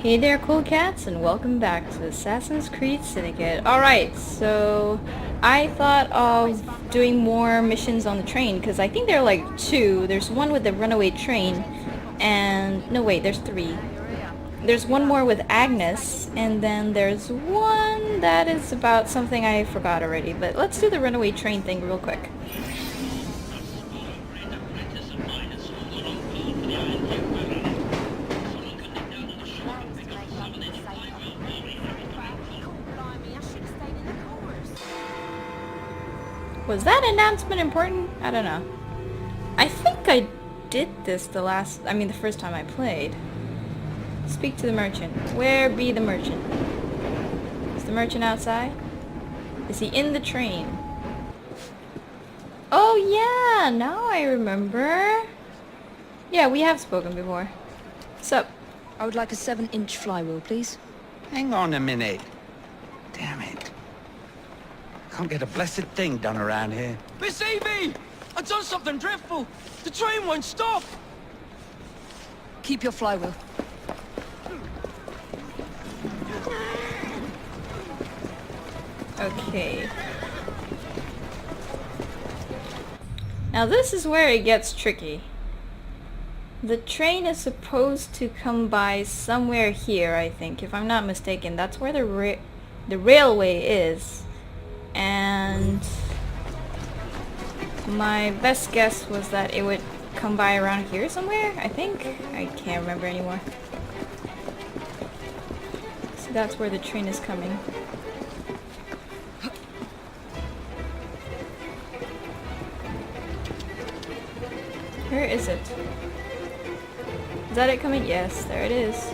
Hey there, cool cats, and welcome back to Assassin's Creed Syndicate. Alright, so I thought of doing more missions on the train, because I think there are like two. There's one with the runaway train, and... no wait, there's three. There's one more with Agnes, and then there's one that is about something I forgot already, but let's do the runaway train thing real quick. Was that announcement important? I don't know. I think I did this the first time I played. Speak to the merchant. Where be the merchant? Is the merchant outside? Is he in the train? Oh yeah, now I remember. Yeah, we have spoken before. Sup? I would like a 7-inch flywheel, please. Hang on a minute. Damn it. Can't get a blessed thing done around here. Miss Evie! I've done something dreadful! The train won't stop! Keep your flywheel. Okay. Now this is where it gets tricky. The train is supposed to come by somewhere here, I think. If I'm not mistaken, that's where the railway is. And my best guess was that it would come by around here somewhere, I think. I can't remember anymore. So that's where the train is coming. Where is it? Is that it coming? Yes, there it is.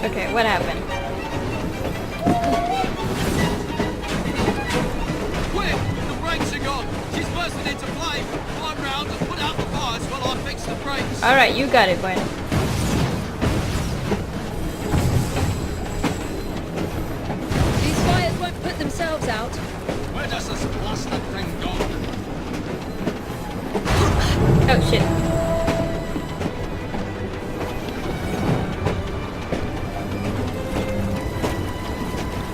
Okay, what happened? Quick! The brakes are gone! She's bursting into flame! Climb round and put out the fires while I fix the brakes! Alright, you got it, Gwen. These fires won't put themselves out. Where does this blasted thing go? Oh shit.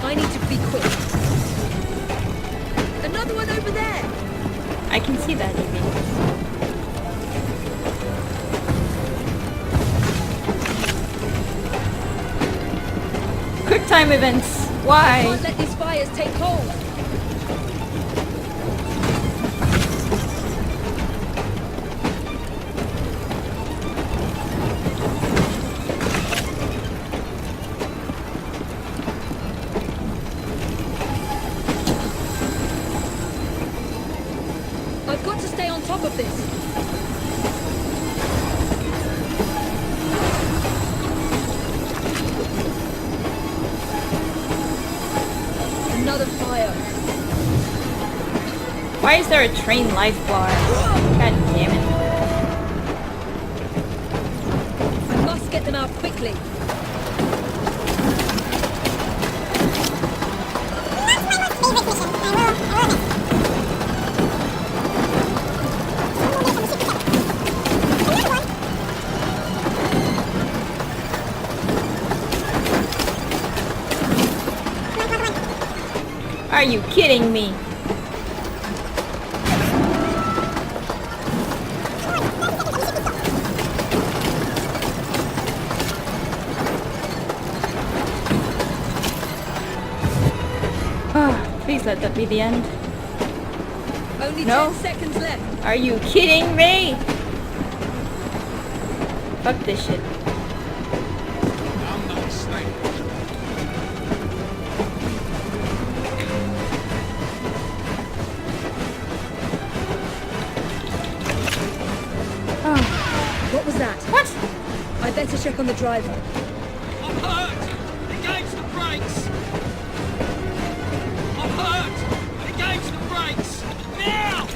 I need to be quick. Another one over there! I can see that, Evie. Quick time events. Why? Can't let these fires take hold. I've got to stay on top of this. Another fire. Why is there a train life bar? God damn it. I must get them out quickly. Are you kidding me? Please let that be the end. Only No. 10 seconds left. Are you kidding me? Fuck this shit. I'm not a snake. What was that? What? I better check on the driver. I'm hurt! Engage the brakes! I'm hurt! Engage the brakes! Now!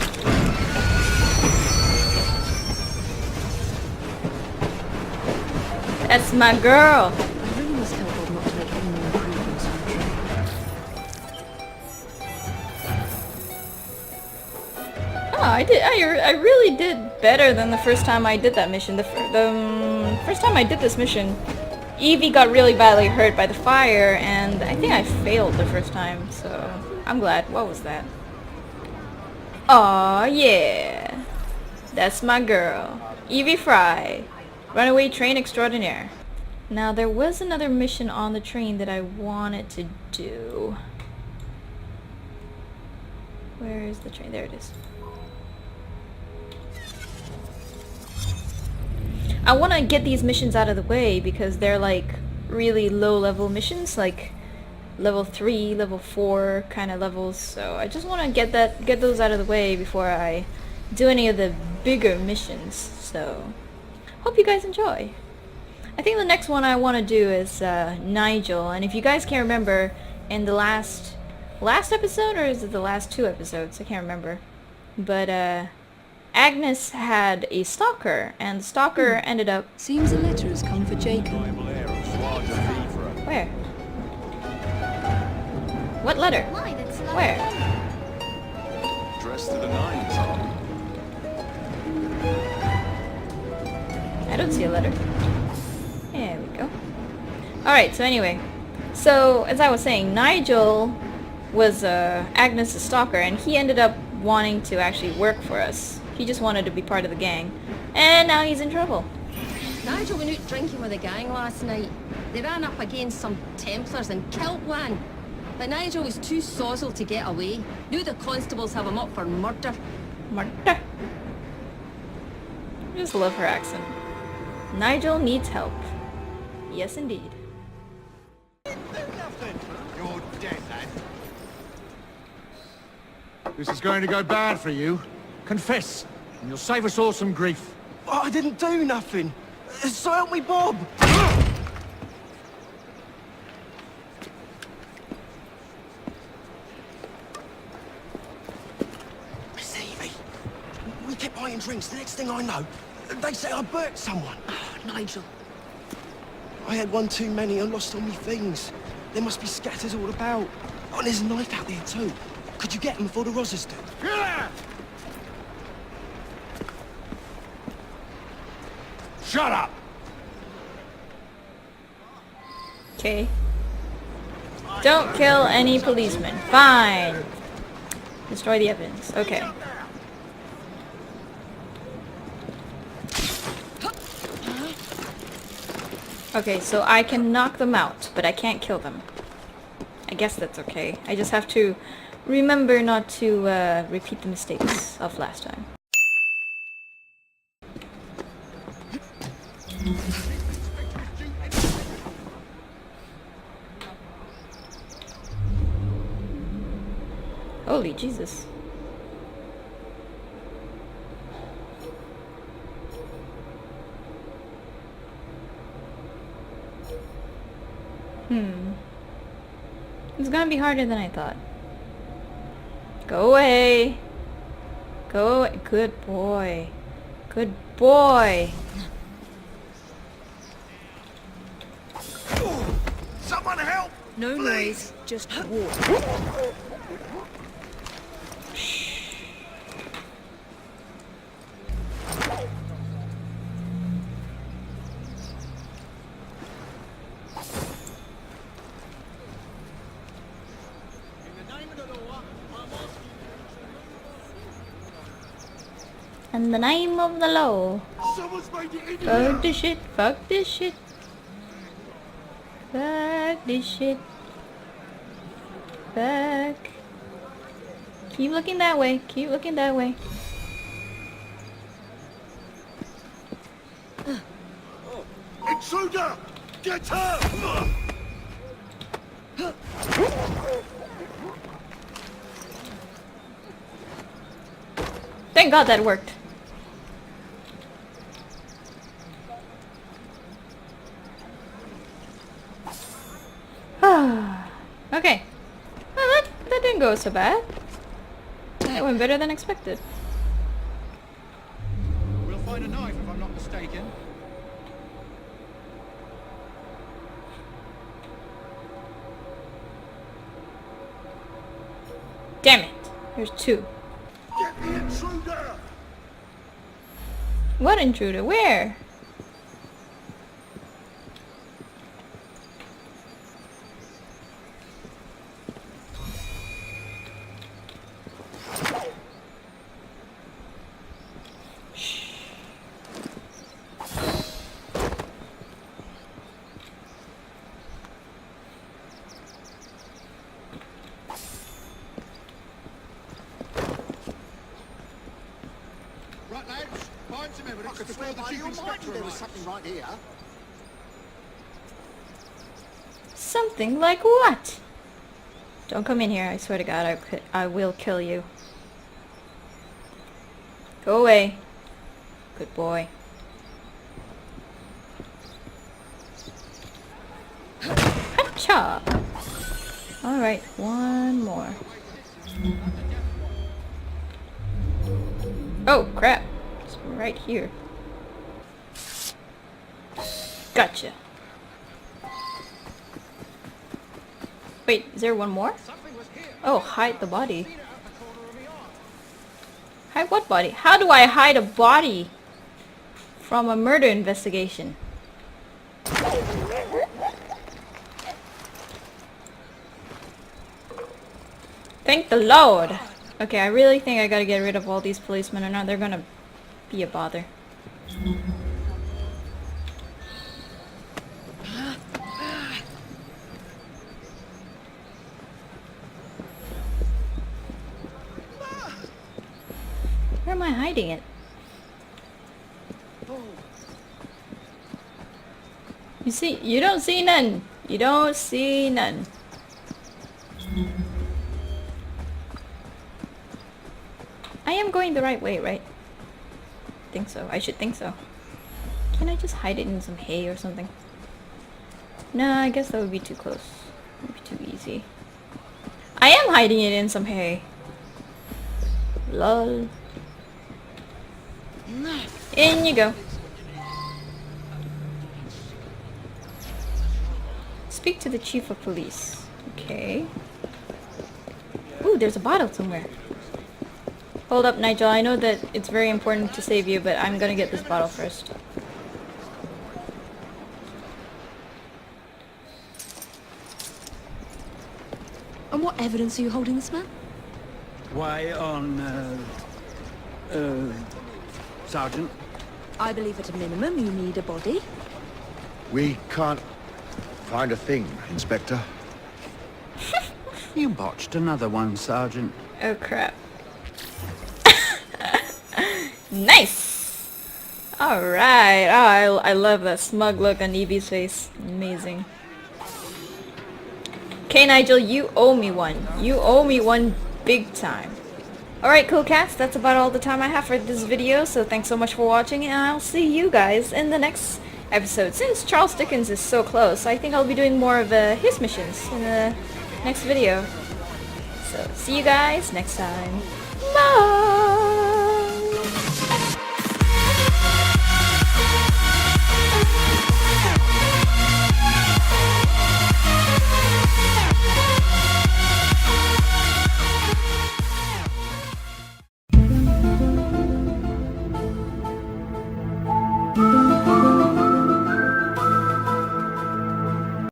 That's my girl. I really must tell Bob not to make any more improvements on the train. I really did better than the first time I did that mission. The first time I did this mission, Evie got really badly hurt by the fire, and I think I failed the first time, so I'm glad. What was that? Aw, yeah. That's my girl. Evie Fry. Runaway train extraordinaire. Now, there was another mission on the train that I wanted to do. Where is the train? There it is. I want to get these missions out of the way because they're like really low level missions, like level 3, level 4 kind of levels. So I just want to get those out of the way before I do any of the bigger missions. So hope you guys enjoy. I think the next one I want to do is Nigel, and if you guys can't remember, in the last episode, or is it the last 2 episodes? I can't remember. But Agnes had a stalker, and the stalker ended up... Seems a letter has come for Jacob. Where? What letter? Where? Dressed to the nines, huh? I don't see a letter. There we go. Alright, so anyway. So, as I was saying, Nigel was Agnes' stalker, and he ended up wanting to actually work for us. He just wanted to be part of the gang. And now he's in trouble. Nigel went out drinking with the gang last night. They ran up against some Templars and killed one. But Nigel was too sozzled to get away. Knew the constables have him up for murder. Murder. I just love her accent. Nigel needs help. Yes, indeed. You're dead, lad. This is going to go bad for you. Confess, and you'll save us all some grief. Oh, I didn't do nothing. So help me, Bob. Miss Evie, we kept buying drinks. The next thing I know, they say I burnt someone. Oh, Nigel. I had one too many and lost all my things. There must be scatters all about. Oh, and there's a knife out there too. Could you get them before the Rozzers do? Shut up! Okay. Don't kill any policemen. Fine. Destroy the evidence. Okay. Okay, so I can knock them out, but I can't kill them. I guess that's okay. I just have to remember not to repeat the mistakes of last time. Holy Jesus. It's gonna be harder than I thought. Go away. Go away. Good boy. Good boy. Someone help! No noise, just walk. In the name of the law. Someone's made it in Fuck this shit. Fuck this shit. Fuck this shit. Fuck. Keep looking that way. Keep looking that way. Intruder! Get her! Thank God that worked. Okay. Well, that didn't go so bad. It went better than expected. We'll find a knife if I'm not mistaken. Damn it. There's two. Get The intruder! What intruder? Where? Right, lads, find some evidence before the chief inspector arrives. Something right here. Something like what? Don't come in here, I swear to God, I will kill you. Go away. Good boy. Hacha! Alright, one more. Oh, crap. It's right here. Gotcha. Wait, is there one more? Oh, hide the body. Hide what body? How do I hide a body from a murder investigation? Thank the Lord! Okay, I really think I gotta get rid of all these policemen or not they're gonna be a bother. Where am I hiding it? You see, you don't see none. You don't see none. I am going the right way, right? Think so. I should think so. Can I just hide it in some hay or something? No, I guess that would be too close. It would be too easy. I am hiding it in some hay. Lol. In you go. Speak to the chief of police. Okay. Ooh, there's a bottle somewhere. Hold up, Nigel. I know that it's very important to save you, but I'm gonna get this bottle first. And what evidence are you holding this man? Why, Sergeant? I believe at a minimum you need a body. We can't find a thing, Inspector. You botched another one, Sergeant. Oh crap. Nice! Alright. Oh, I love that smug look on Evie's face. Amazing. Okay, Nigel, you owe me one. You owe me one big time. Alright, cool cats, that's about all the time I have for this video, so thanks so much for watching, and I'll see you guys in the next episode. Since Charles Dickens is so close, I think I'll be doing more of his missions in the next video. So, see you guys next time. Bye!